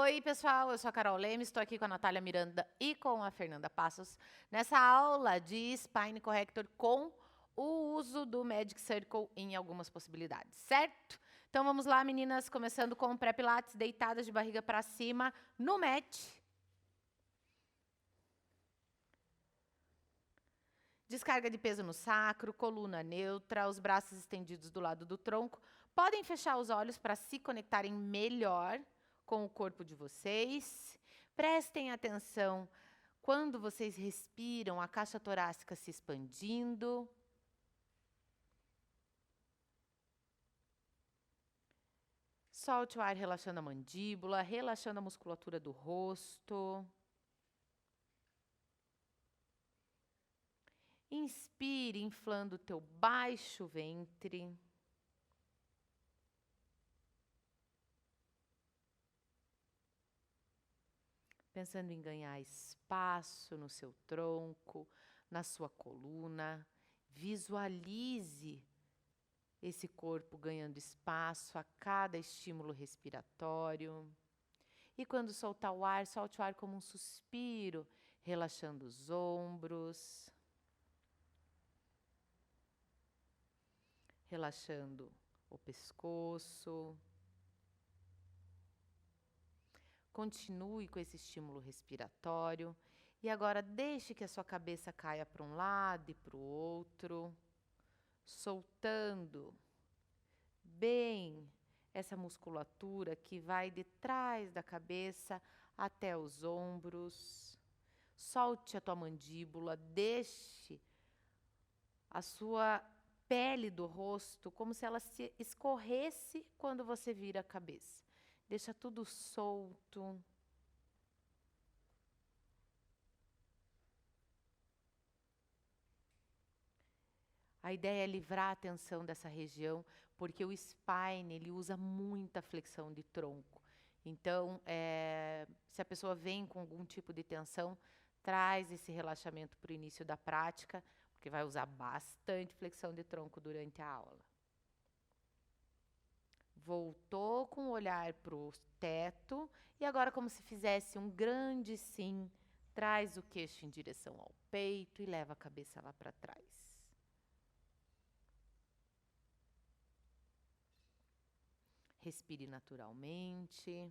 Oi, pessoal, eu sou a Carol Leme, estou aqui com a Natália Miranda e com a Fernanda Passos nessa aula de Spine Corrector com o uso do Magic Circle em algumas possibilidades, certo? Então vamos lá, meninas, começando com o pré-pilates, deitadas de barriga para cima no mat. Descarga de peso no sacro, coluna neutra, os braços estendidos do lado do tronco. Podem fechar os olhos para se conectarem melhor com o corpo de vocês. Prestem atenção quando vocês respiram, a caixa torácica se expandindo. Solte o ar relaxando a mandíbula, relaxando a musculatura do rosto. Inspire, inflando o teu baixo ventre. Pensando em ganhar espaço no seu tronco, na sua coluna. Visualize esse corpo ganhando espaço a cada estímulo respiratório. E quando soltar o ar, solte o ar como um suspiro, relaxando os ombros. Relaxando o pescoço. Continue com esse estímulo respiratório. E agora deixe que a sua cabeça caia para um lado e para o outro, soltando bem essa musculatura que vai de trás da cabeça até os ombros. Solte a tua mandíbula, deixe a sua pele do rosto como se ela se escorresse quando você vira a cabeça. Deixa tudo solto. A ideia é livrar a tensão dessa região, porque o spine ele usa muita flexão de tronco. Então, se a pessoa vem com algum tipo de tensão, traz esse relaxamento para o início da prática, porque vai usar bastante flexão de tronco durante a aula. Voltou com o olhar para o teto e agora, como se fizesse um grande sim, traz o queixo em direção ao peito e leva a cabeça lá para trás. Respire naturalmente.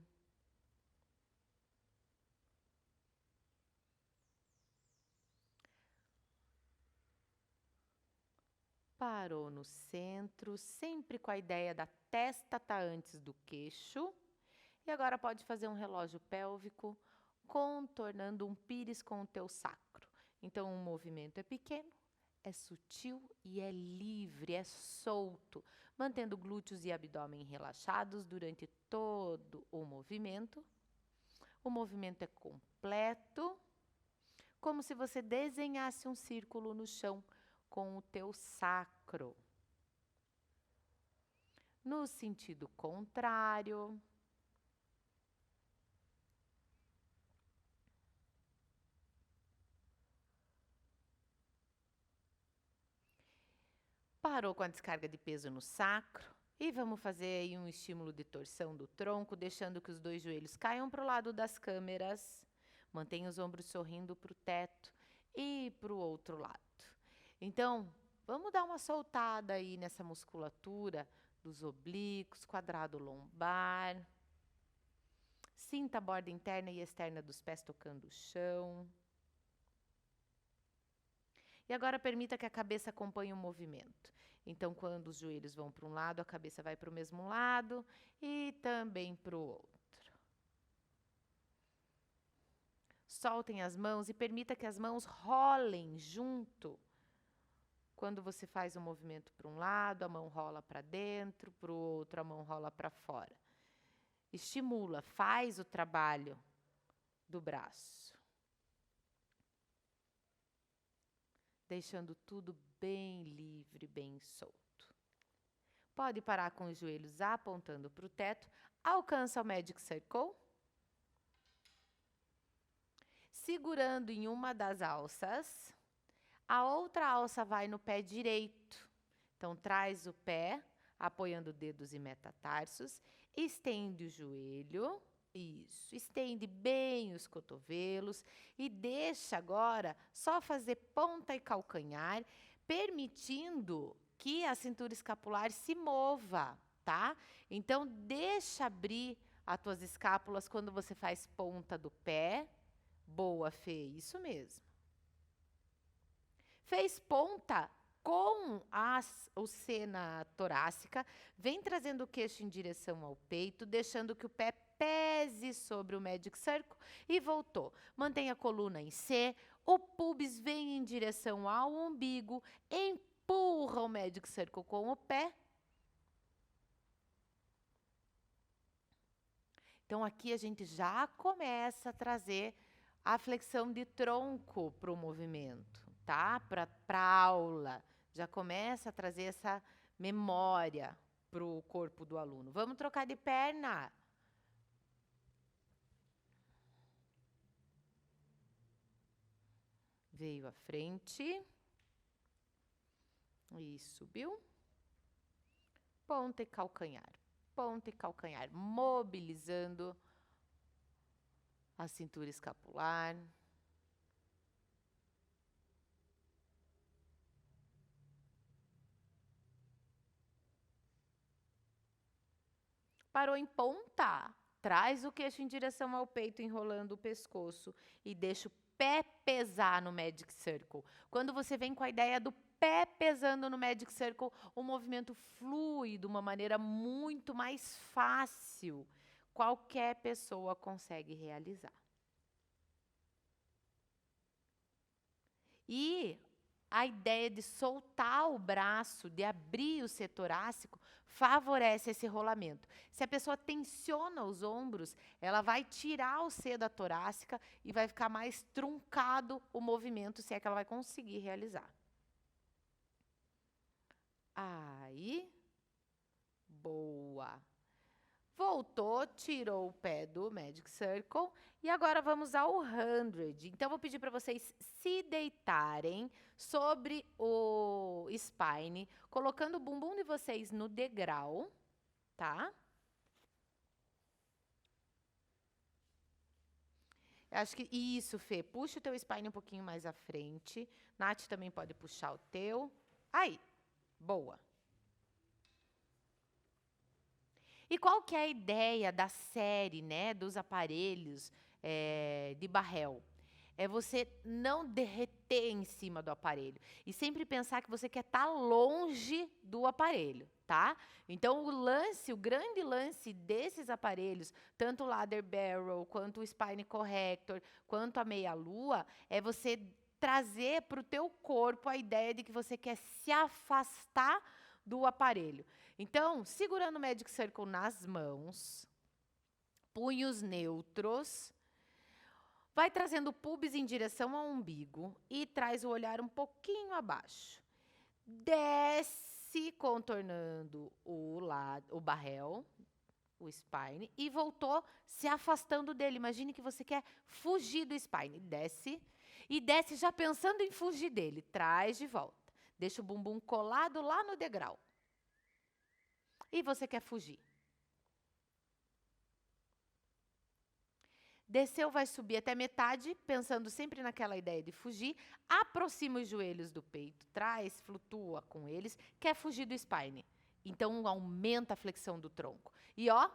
Parou no centro, sempre com a ideia da testa estar antes do queixo. E agora pode fazer um relógio pélvico, contornando um píris com o teu sacro. Então, o movimento é pequeno, é sutil e é livre, é solto, mantendo glúteos e abdômen relaxados durante todo o movimento. O movimento é completo, como se você desenhasse um círculo no chão com o teu sacro. No sentido contrário. Parou com a descarga de peso no sacro. E vamos fazer aí um estímulo de torção do tronco, deixando que os dois joelhos caiam para o lado das câmeras. Mantenha os ombros sorrindo para o teto e para o outro lado. Então, vamos dar uma soltada aí nessa musculatura dos oblíquos, quadrado lombar. Sinta a borda interna e externa dos pés tocando o chão. E agora permita que a cabeça acompanhe o movimento. Então, quando os joelhos vão para um lado, a cabeça vai para o mesmo lado e também para o outro. Soltem as mãos e permita que as mãos rolem junto. Quando você faz o movimento para um lado, a mão rola para dentro, para o outro, a mão rola para fora. Estimula, faz o trabalho do braço. Deixando tudo bem livre, bem solto. Pode parar com os joelhos apontando para o teto. Alcança o Magic Circle. Segurando em uma das alças. A outra alça vai no pé direito. Então, traz o pé, apoiando dedos e metatarsos. Estende o joelho Isso, estende bem os cotovelos e deixa agora só fazer ponta e calcanhar, permitindo que a cintura escapular se mova, tá? Então, deixa abrir as tuas escápulas quando você faz ponta do pé. Boa, Fê, isso mesmo. Fez ponta com o sena torácica, vem trazendo o queixo em direção ao peito, deixando que o pé pese sobre o Magic Circle e voltou. Mantenha a coluna em C, o pubis vem em direção ao umbigo, empurra o Magic Circle com o pé. Então, aqui a gente já começa a trazer a flexão de tronco para o movimento, tá? Para a aula. Já começa a trazer essa memória para o corpo do aluno. Vamos trocar de perna. Veio à frente. E subiu. Ponta e calcanhar. Ponta e calcanhar. Mobilizando a cintura escapular. Parou em ponta. Traz o queixo em direção ao peito, enrolando o pescoço. E deixa o pé pesar no Magic Circle. Quando você vem com a ideia do pé pesando no Magic Circle, o movimento flui de uma maneira muito mais fácil. Qualquer pessoa consegue realizar. E a ideia de soltar o braço, de abrir o C torácico, favorece esse rolamento. Se a pessoa tensiona os ombros, ela vai tirar o C da torácica e vai ficar mais truncado o movimento, se é que ela vai conseguir realizar. Aí, boa. Voltou, tirou o pé do Magic Circle e agora vamos ao 100. Então, vou pedir para vocês se deitarem sobre o spine, colocando o bumbum de vocês no degrau, tá? Acho que isso, Fê. Puxa o teu spine um pouquinho mais à frente. Nath também pode puxar o teu. Aí, boa. E qual que é a ideia da série, né, dos aparelhos de Barrel? É você não derreter em cima do aparelho. E sempre pensar que você quer estar longe do aparelho, tá? Então, o grande lance desses aparelhos, tanto o Ladder Barrel, quanto o Spine Corrector, quanto a meia-lua, é você trazer para o teu corpo a ideia de que você quer se afastar do aparelho. Então, segurando o Magic Circle nas mãos, punhos neutros, vai trazendo o pubis em direção ao umbigo e traz o olhar um pouquinho abaixo. Desce contornando o barrel, o spine, e voltou se afastando dele. Imagine que você quer fugir do spine. Desce, e desce já pensando em fugir dele. Traz de volta. Deixa o bumbum colado lá no degrau. E você quer fugir. Desceu, vai subir até metade, pensando sempre naquela ideia de fugir. Aproxima os joelhos do peito, traz, flutua com eles. Quer fugir do spine. Então, aumenta a flexão do tronco. E, ó,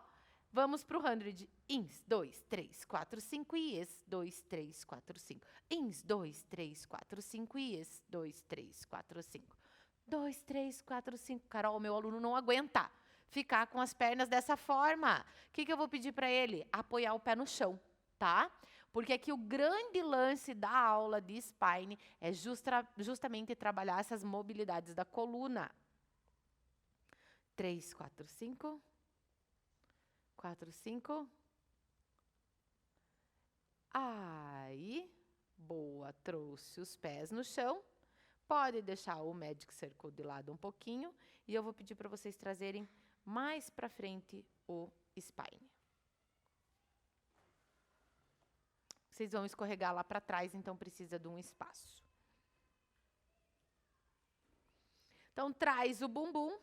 vamos para o 100. Ins, 2, 3, 4, 5. Ies, 2, 3, 4, 5. Ins, 2, 3, 4, 5. Ies, 2, 3, 4, 5. 2, 3, 4, 5. Carol, meu aluno não aguenta ficar com as pernas dessa forma. O que eu vou pedir para ele? Apoiar o pé no chão, tá? Porque aqui o grande lance da aula de spine é justamente trabalhar essas mobilidades da coluna. 3, 4, 5. 4, 5. Aí, boa, trouxe os pés no chão. Pode deixar o Magic Circle de lado um pouquinho. E eu vou pedir para vocês trazerem mais para frente o spine. Vocês vão escorregar lá para trás, então precisa de um espaço. Então, traz o bumbum.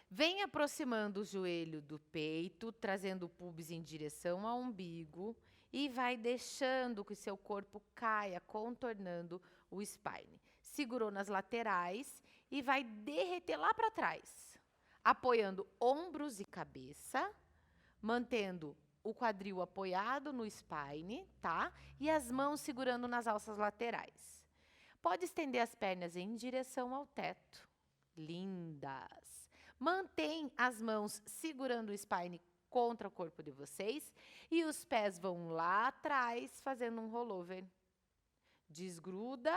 Vem aproximando o joelho do peito, trazendo o pubis em direção ao umbigo e vai deixando que o seu corpo caia, contornando o spine. Segurou nas laterais e vai derreter lá para trás, apoiando ombros e cabeça, mantendo o quadril apoiado no spine, tá? E as mãos segurando nas alças laterais. Pode estender as pernas em direção ao teto. Lindas! Mantém as mãos segurando o spine contra o corpo de vocês e os pés vão lá atrás fazendo um rollover. Desgruda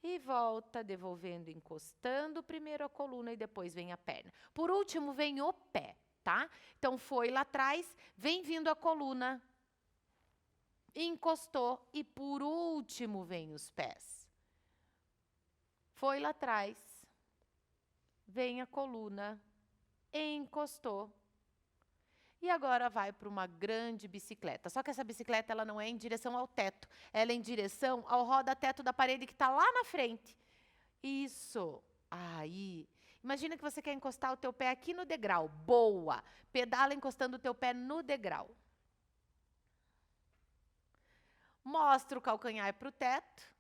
e volta, devolvendo, encostando primeiro a coluna e depois vem a perna. Por último, vem o pé, tá? Então, foi lá atrás, vem vindo a coluna, encostou e por último vem os pés. Foi lá atrás, vem a coluna, encostou. E agora vai para uma grande bicicleta. Só que essa bicicleta ela não é em direção ao teto. Ela é em direção ao roda-teto da parede que está lá na frente. Isso. Aí. Imagina que você quer encostar o teu pé aqui no degrau. Boa. Pedala encostando o teu pé no degrau. Mostra o calcanhar para o teto.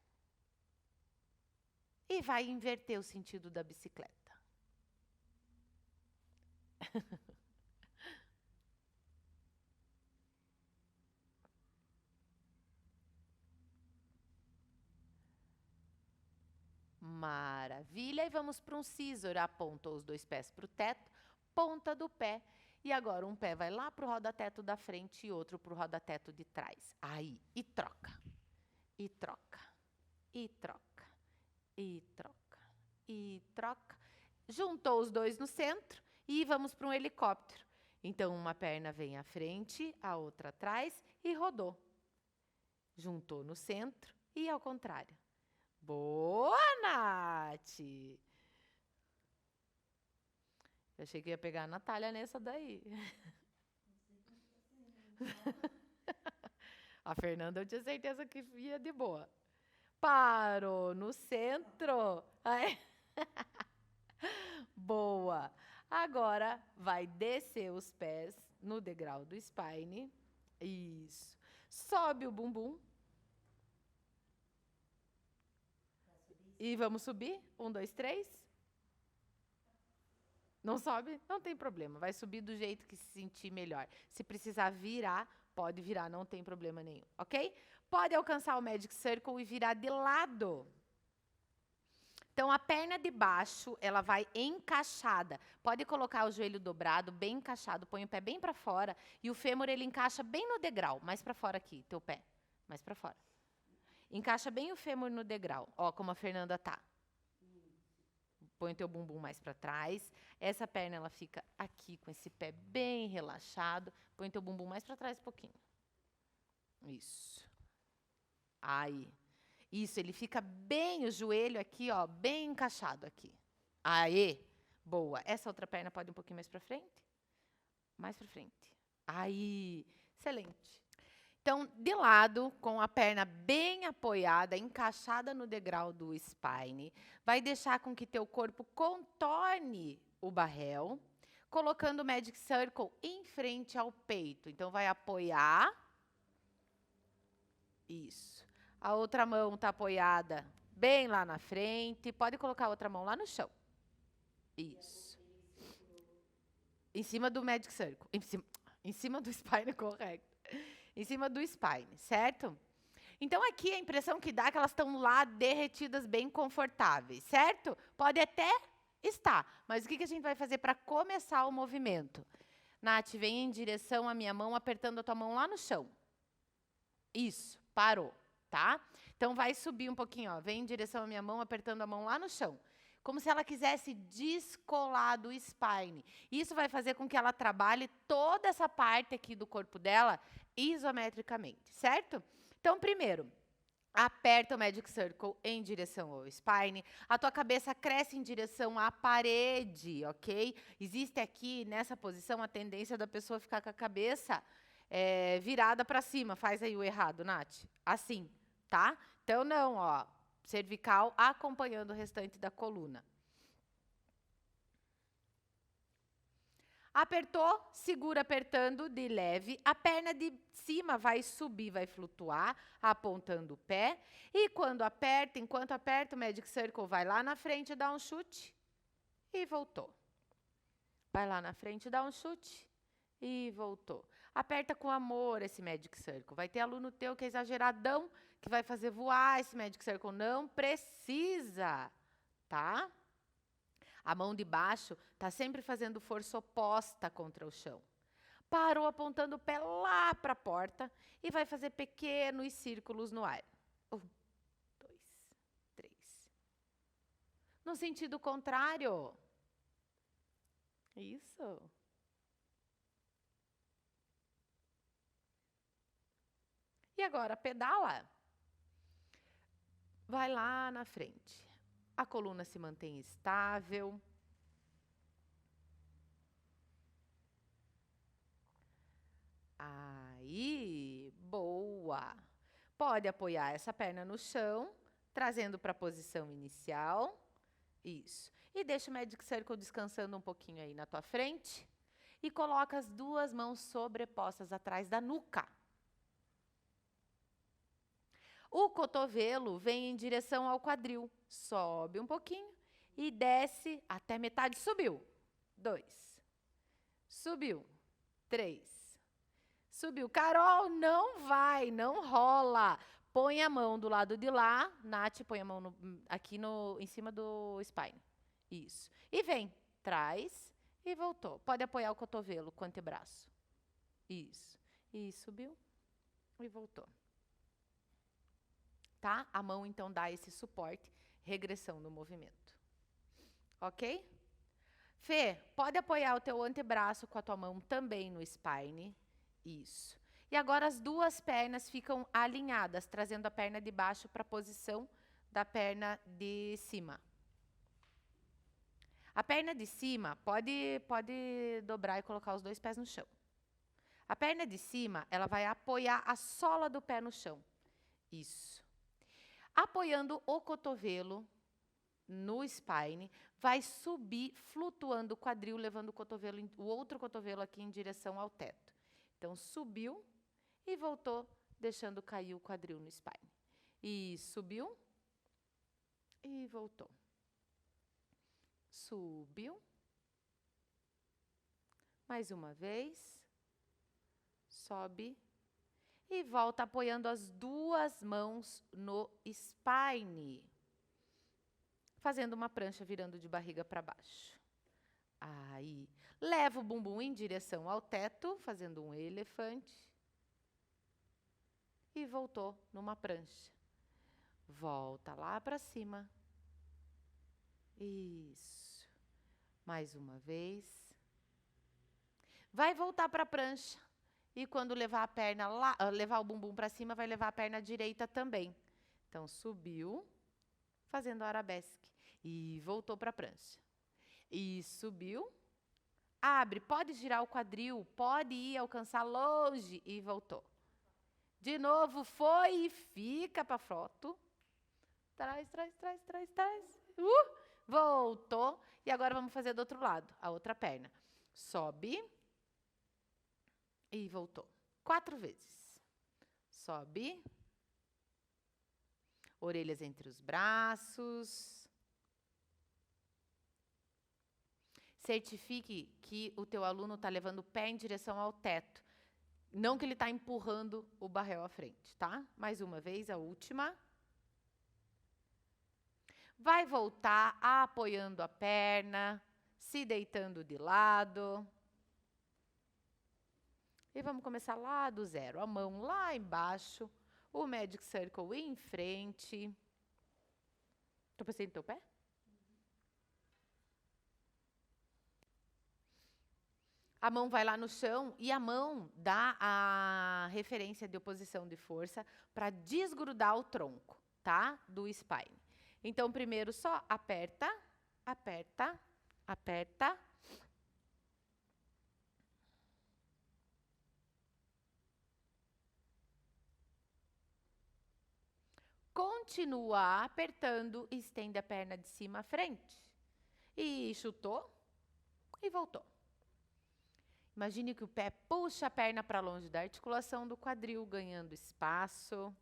E vai inverter o sentido da bicicleta. Maravilha. E vamos para um scissor. Apontou os dois pés para o teto, ponta do pé. E agora um pé vai lá para o roda-teto da frente e outro para o roda-teto de trás. Aí. E troca. E troca. E troca. E troca. E troca. Juntou os dois no centro e vamos para um helicóptero. Então, uma perna vem à frente, a outra atrás e rodou. Juntou no centro e ao contrário. Boa, Nath! Eu achei que ia pegar a Natália nessa daí. A Fernanda eu tinha certeza que ia de boa. Parou no centro. Aí. Boa. Agora vai descer os pés no degrau do spine. Isso. Sobe o bumbum. E vamos subir? 1, 2, 3. Não sobe? Não tem problema. Vai subir do jeito que se sentir melhor. Se precisar virar, pode virar, não tem problema nenhum, ok? Pode alcançar o Magic Circle e virar de lado. Então, a perna de baixo, ela vai encaixada. Pode colocar o joelho dobrado, bem encaixado. Põe o pé bem para fora. E o fêmur, ele encaixa bem no degrau. Mais para fora aqui, teu pé. Mais para fora. Encaixa bem o fêmur no degrau. Ó, como a Fernanda tá. Põe o teu bumbum mais para trás. Essa perna, ela fica aqui com esse pé bem relaxado. Põe o teu bumbum mais para trás um pouquinho. Isso. Aí. Isso, ele fica bem, o joelho aqui, ó, bem encaixado aqui. Aê, boa. Essa outra perna pode ir um pouquinho mais para frente? Mais para frente. Aí, excelente. Então, de lado, com a perna bem apoiada, encaixada no degrau do spine, vai deixar com que teu corpo contorne o barrel, colocando o Magic Circle em frente ao peito. Então, vai apoiar. Isso. A outra mão está apoiada bem lá na frente. Pode colocar a outra mão lá no chão. Isso. Em cima do Magic Circle. Em cima do spine, correto. Em cima do spine, certo? Então, aqui a impressão que dá é que elas estão lá derretidas, bem confortáveis, certo? Pode até estar. Mas o que a gente vai fazer para começar o movimento? Nath, vem em direção à minha mão, apertando a tua mão lá no chão. Isso, parou. Tá? Então, vai subir um pouquinho, ó. Vem em direção à minha mão, apertando a mão lá no chão. Como se ela quisesse descolar do spine. Isso vai fazer com que ela trabalhe toda essa parte aqui do corpo dela isometricamente, certo? Então, primeiro, aperta o Magic Circle em direção ao spine. A tua cabeça cresce em direção à parede, ok? Existe aqui, nessa posição, a tendência da pessoa ficar com a cabeça virada para cima. Faz aí o errado, Nath. Assim. Tá? Então, não, ó, cervical acompanhando o restante da coluna. Apertou, segura apertando de leve. A perna de cima vai subir, vai flutuar, apontando o pé. E quando aperta, enquanto aperta, o Magic Circle vai lá na frente, dá um chute e voltou. Vai lá na frente, dá um chute e voltou. Aperta com amor esse Magic Circle. Vai ter aluno teu que é exageradão, que vai fazer voar esse Magic Circle. Não precisa, tá? A mão de baixo está sempre fazendo força oposta contra o chão. Parou apontando o pé lá para a porta e vai fazer pequenos círculos no ar. 1, 2, 3. No sentido contrário. Isso. E agora, pedala. Vai lá na frente. A coluna se mantém estável. Aí, boa. Pode apoiar essa perna no chão, trazendo para a posição inicial. Isso. E deixa o Magic Circle descansando um pouquinho aí na tua frente. E coloca as duas mãos sobrepostas atrás da nuca. O cotovelo vem em direção ao quadril. Sobe um pouquinho e desce até metade. Subiu. 2. Subiu. 3. Subiu. Carol, não vai, não rola. Põe a mão do lado de lá. Nath, põe a mão aqui em cima do spine. Isso. E vem. Traz e voltou. Pode apoiar o cotovelo com o antebraço. Isso. E subiu e voltou. Tá? A mão, então, dá esse suporte, regressão no movimento. Ok? Fê, pode apoiar o teu antebraço com a tua mão também no spine. Isso. E agora as duas pernas ficam alinhadas, trazendo a perna de baixo para a posição da perna de cima. A perna de cima pode dobrar e colocar os dois pés no chão. A perna de cima, ela vai apoiar a sola do pé no chão. Isso. Apoiando o cotovelo no spine, vai subir, flutuando o quadril, levando o outro cotovelo aqui em direção ao teto. Então, subiu e voltou, deixando cair o quadril no spine. E subiu e voltou. Subiu. Mais uma vez. Sobe. E volta apoiando as duas mãos no spine. Fazendo uma prancha virando de barriga para baixo. Aí, leva o bumbum em direção ao teto, fazendo um elefante. E voltou numa prancha. Volta lá para cima. Isso. Mais uma vez. Vai voltar para a prancha. E quando levar a perna lá, levar o bumbum para cima, vai levar a perna direita também. Então, subiu, fazendo arabesque. E voltou para a prancha. E subiu. Abre, pode girar o quadril, pode ir alcançar longe. E voltou. De novo, foi e fica para a foto. Traz. Voltou. E agora vamos fazer do outro lado, a outra perna. Sobe. E voltou. 4 vezes. Sobe. Orelhas entre os braços. Certifique que o teu aluno está levando o pé em direção ao teto. Não que ele está empurrando o barrel à frente, tá? Mais uma vez, a última. Vai voltar apoiando a perna, se deitando de lado. E vamos começar lá do zero. A mão lá embaixo, o Magic Circle em frente. Estou pensando no teu pé? A mão vai lá no chão e a mão dá a referência de oposição de força para desgrudar o tronco, tá? Do spine. Então, primeiro só aperta, aperta, aperta. Continua apertando, estende a perna de cima à frente. E chutou e voltou. Imagine que o pé puxa a perna para longe da articulação do quadril, ganhando espaço.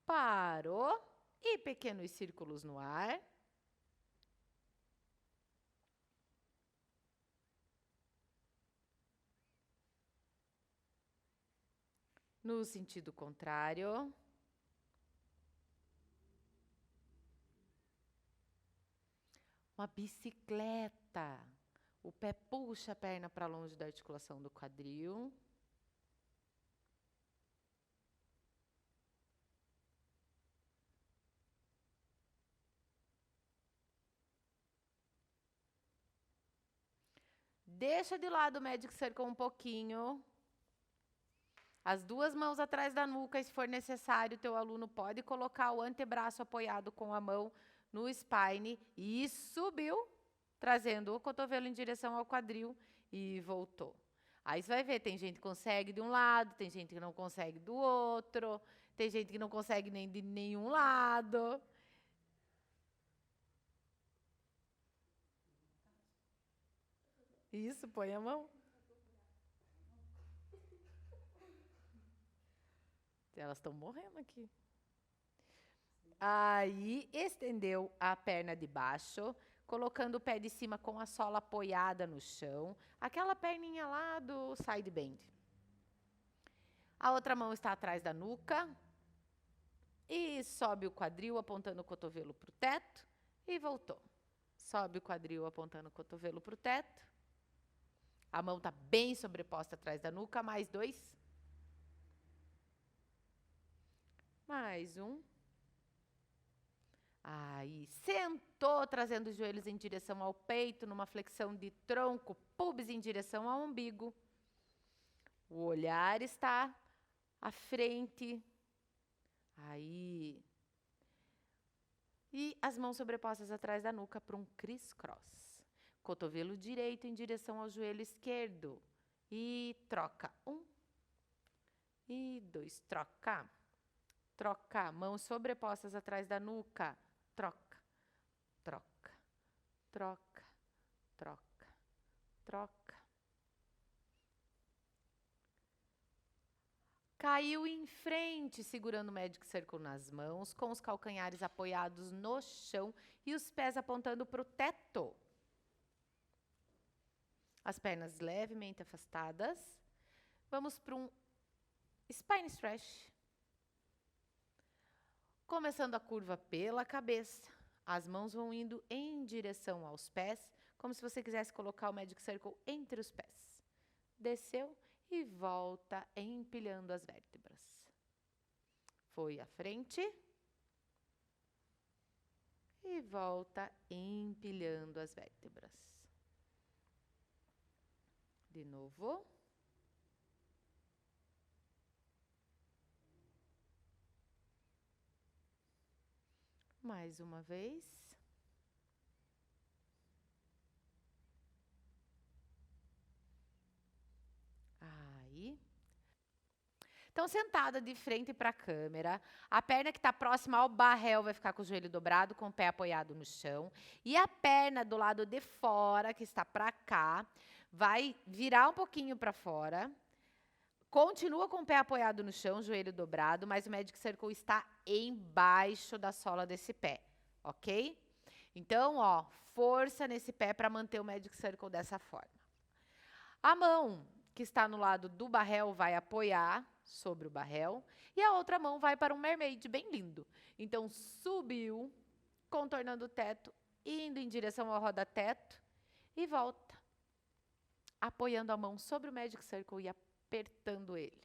Parou. E pequenos círculos no ar. No sentido contrário. Uma bicicleta. O pé puxa a perna para longe da articulação do quadril. Deixa de lado o Magic Circle um pouquinho. As duas mãos atrás da nuca, e se for necessário, teu aluno pode colocar o antebraço apoiado com a mão no spine e subiu, trazendo o cotovelo em direção ao quadril e voltou. Aí você vai ver, tem gente que consegue de um lado, tem gente que não consegue do outro, tem gente que não consegue nem de nenhum lado. Isso, põe a mão. Elas estão morrendo aqui. Aí, estendeu a perna de baixo, colocando o pé de cima com a sola apoiada no chão. Aquela perninha lá do side bend. A outra mão está atrás da nuca. E sobe o quadril, apontando o cotovelo para o teto. E voltou. Sobe o quadril, apontando o cotovelo para o teto. A mão está bem sobreposta atrás da nuca. Mais 2. Mais 1. Aí, sentou, trazendo os joelhos em direção ao peito, numa flexão de tronco, pubis em direção ao umbigo. O olhar está à frente. Aí. E as mãos sobrepostas atrás da nuca para um criss-cross. Cotovelo direito em direção ao joelho esquerdo. E troca. 1. E 2. Troca. Troca. Mãos sobrepostas atrás da nuca. Troca, troca, troca, troca, troca. Caiu em frente, segurando o Magic Circle nas mãos, com os calcanhares apoiados no chão e os pés apontando para o teto. As pernas levemente afastadas. Vamos para um spine stretch. Começando a curva pela cabeça, as mãos vão indo em direção aos pés, como se você quisesse colocar o Magic Circle entre os pés. Desceu e volta empilhando as vértebras. Foi à frente e volta empilhando as vértebras. De novo. Mais uma vez. Aí. Então, sentada de frente para a câmera, a perna que está próxima ao barrel vai ficar com o joelho dobrado, com o pé apoiado no chão. E a perna do lado de fora, que está para cá, vai virar um pouquinho para fora. Continua com o pé apoiado no chão, joelho dobrado, mas o Magic Circle está embaixo da sola desse pé, ok? Então, ó, força nesse pé para manter o Magic Circle dessa forma. A mão que está no lado do barrel vai apoiar sobre o barrel e a outra mão vai para um mermaid bem lindo. Então, subiu, contornando o teto, indo em direção ao roda-teto e volta, apoiando a mão sobre o Magic Circle e apertando ele.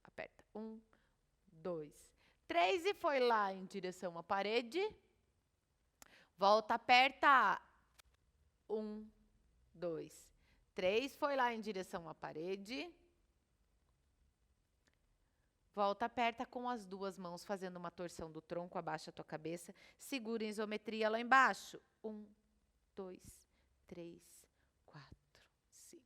Aperta. 1, 2, 3 e foi lá em direção à parede. Volta, aperta. 1, 2, 3. Foi lá em direção à parede. Volta, aperta com as duas mãos, fazendo uma torção do tronco, abaixa a tua cabeça. Segura em isometria lá embaixo. 1, 2, 3, 4, 5.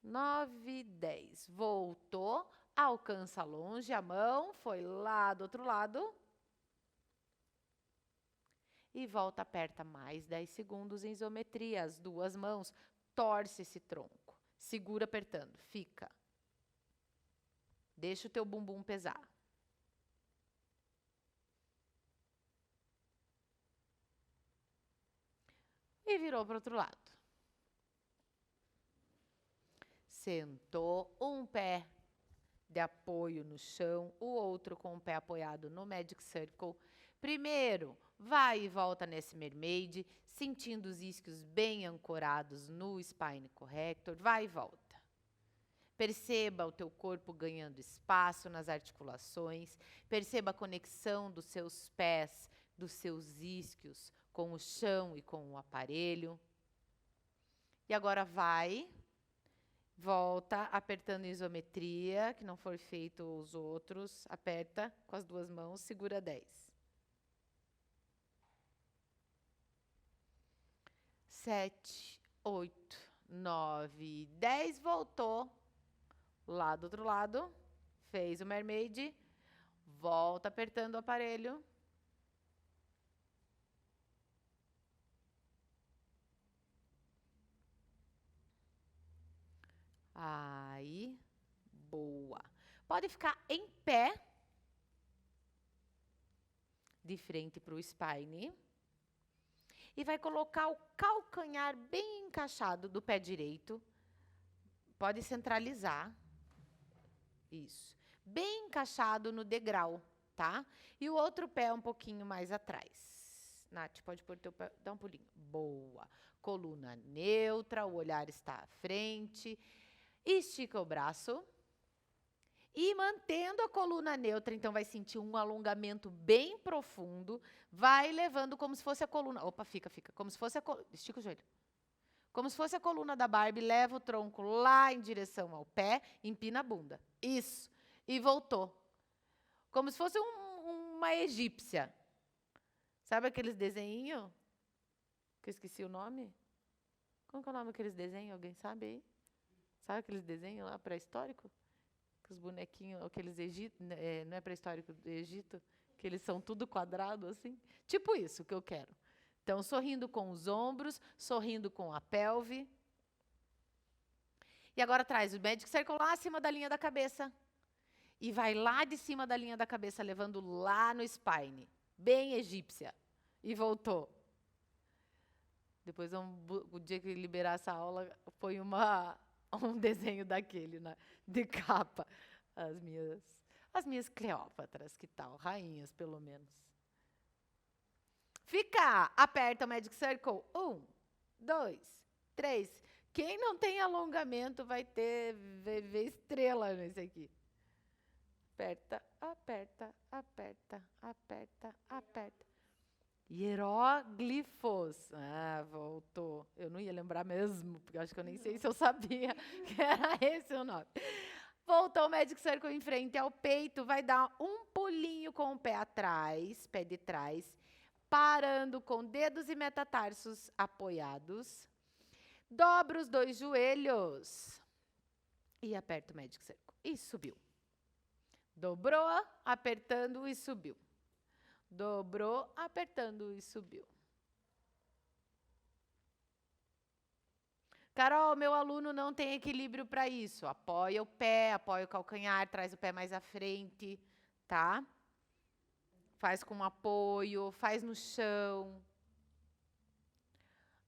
9, 10. Voltou, alcança longe a mão, foi lá do outro lado. E volta, aperta mais 10 segundos em isometria, as duas mãos, torce esse tronco, segura apertando, fica. Deixa o teu bumbum pesar. E virou para o outro lado. Sentou, um pé de apoio no chão, o outro com o pé apoiado no Magic Circle. Primeiro, vai e volta nesse mermaid, sentindo os isquios bem ancorados no spine corrector, vai e volta. Perceba o teu corpo ganhando espaço nas articulações, perceba a conexão dos seus pés, dos seus isquios com o chão e com o aparelho. E agora vai, volta, apertando em isometria, que não for feito os outros, aperta com as duas mãos, segura 10. 7, 8, 9, 10, voltou. Lá do outro lado, fez o mermaid, volta apertando o aparelho. Aí, boa. Pode ficar em pé, de frente para o spine. E vai colocar o calcanhar bem encaixado do pé direito. Pode centralizar. Isso. Bem encaixado no degrau, tá? E o outro pé um pouquinho mais atrás. Nath, pode pôr teu pé, dá um pulinho. Boa. Coluna neutra, o olhar está à frente. Estica o braço. E mantendo a coluna neutra, então vai sentir um alongamento bem profundo. Vai levando como se fosse a coluna. Opa, fica. Como se fosse a coluna. Estica o joelho. Como se fosse a coluna da Barbie, leva o tronco lá em direção ao pé, empina a bunda. Isso. E voltou. Como se fosse uma egípcia. Sabe aqueles desenhinhos? Que eu esqueci o nome? Como que é o nome daqueles desenhos? Alguém sabe aí? Sabe aqueles desenhos lá pré-históricos? Que os bonequinhos, aqueles Egito, não é pré-histórico do Egito? Que eles são tudo quadrado assim? Tipo isso que eu quero. Então, sorrindo com os ombros, sorrindo com a pelve. E agora traz o Magic Circle lá acima da linha da cabeça. E vai lá de cima da linha da cabeça, levando lá no spine. Bem egípcia. E voltou. Depois, o dia que liberar essa aula, foi um desenho daquele, né, de capa. As minhas Cleópatras, que tal? Rainhas, pelo menos. Fica, aperta o Magic Circle. 1, 2, 3. Quem não tem alongamento vai ver estrela nesse aqui. Aperta, aperta, aperta, aperta, aperta. Hieróglifos. Ah, voltou. Eu não ia lembrar mesmo, porque eu acho que eu nem sei se eu sabia que era esse o nome. Voltou o Magic Circle em frente ao peito, vai dar um pulinho com o pé atrás, pé de trás, parando com dedos e metatarsos apoiados. Dobra os dois joelhos e aperta o Magic Circle. E subiu. Dobrou, apertando e subiu. Dobrou, apertando e subiu. Carol, meu aluno não tem equilíbrio para isso. Apoia o pé, apoia o calcanhar, traz o pé mais à frente, tá? Faz com apoio, faz no chão.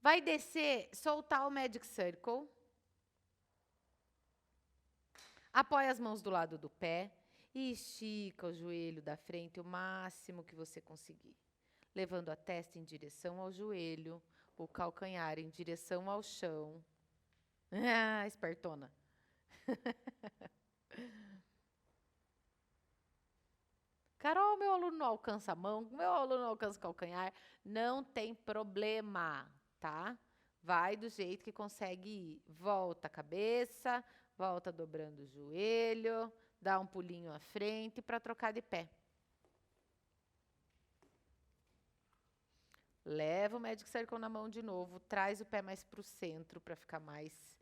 Vai descer, soltar o Magic Circle. Apoia as mãos do lado do pé e estica o joelho da frente o máximo que você conseguir. Levando a testa em direção ao joelho, o calcanhar em direção ao chão. Ah, espertona. Carol, meu aluno não alcança a mão, meu aluno não alcança o calcanhar. Não tem problema, tá? Vai do jeito que consegue ir. Volta a cabeça, volta dobrando o joelho, dá um pulinho à frente para trocar de pé. Leva o Magic Circle na mão de novo, traz o pé mais para o centro para ficar mais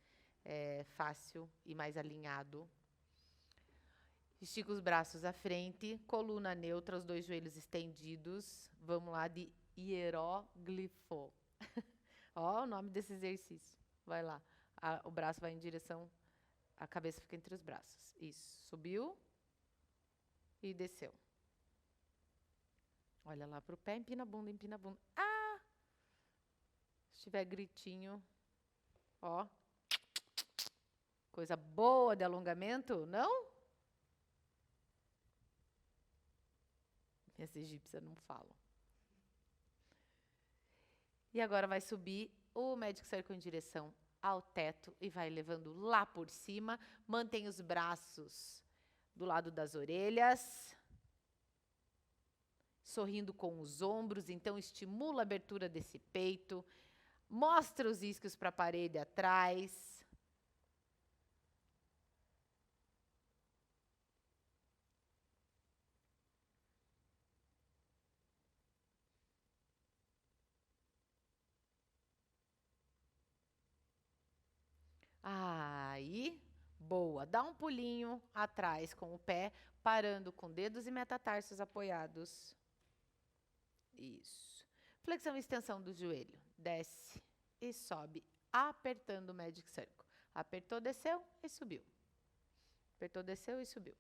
fácil e mais alinhado. Estica os braços à frente, coluna neutra, os 2 joelhos estendidos. Vamos lá de hieróglifo. Ó, o nome desse exercício. Vai lá. O braço vai em direção, a cabeça fica entre os braços. Isso. Subiu e desceu. Olha lá pro pé, empina a bunda, empina a bunda. Ah! Se tiver gritinho, ó. Coisa boa de alongamento, não? Minhas egípcias não falam. E agora vai subir o Magic Circle em direção ao teto e vai levando lá por cima. Mantém os braços do lado das orelhas. Sorrindo com os ombros, então estimula a abertura desse peito. Mostra os isquios para a parede atrás. Aí, boa. Dá um pulinho atrás com o pé, parando com dedos e metatarsos apoiados. Isso. Flexão e extensão do joelho. Desce e sobe, apertando o Magic Circle. Apertou, desceu e subiu. Apertou, desceu e subiu.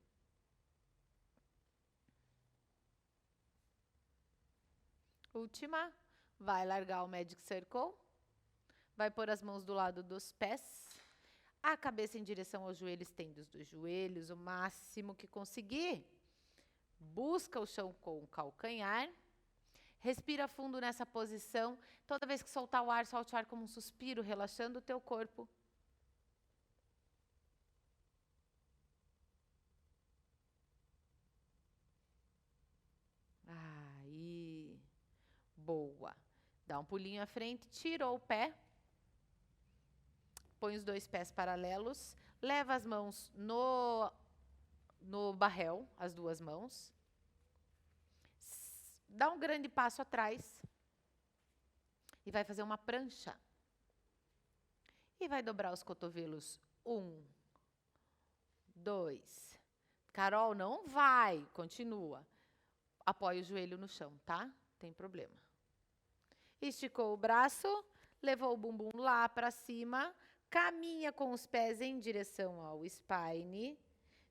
Última. Vai largar o Magic Circle. Vai pôr as mãos do lado dos pés. A cabeça em direção ao joelho, estende os 2 joelhos, o máximo que conseguir. Busca o chão com o calcanhar. Respira fundo nessa posição. Toda vez que soltar o ar, solte o ar como um suspiro, relaxando o teu corpo. Aí. Boa. Dá um pulinho à frente, tirou o pé. Põe os 2 pés paralelos. Leva as mãos no barrel, as 2 mãos. Dá um grande passo atrás. E vai fazer uma prancha. E vai dobrar os cotovelos. 1, 2. Carol, não vai. Continua. Apoia o joelho no chão, tá? Tem problema. Esticou o braço. Levou o bumbum lá para cima. Caminha com os pés em direção ao spine.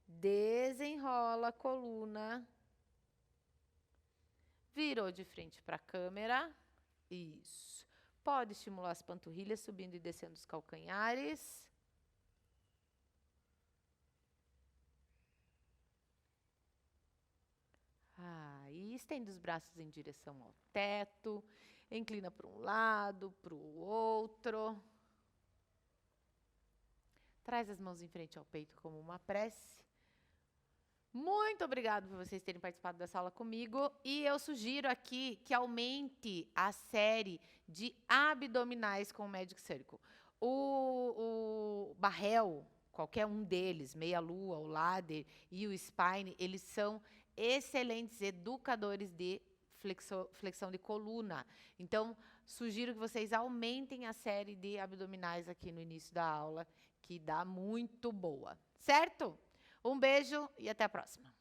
Desenrola a coluna. Virou de frente para a câmera. Isso. Pode estimular as panturrilhas, subindo e descendo os calcanhares. Aí, estende os braços em direção ao teto. Inclina para um lado, para o outro. Traz as mãos em frente ao peito como uma prece. Muito obrigado por vocês terem participado dessa aula comigo. E eu sugiro aqui que aumente a série de abdominais com o Magic Circle. O Barrel, qualquer um deles, meia-lua, o ladder e o spine, eles são excelentes educadores de flexão de coluna. Então, sugiro que vocês aumentem a série de abdominais aqui no início da aula, que dá muito boa. Certo? Um beijo e até a próxima.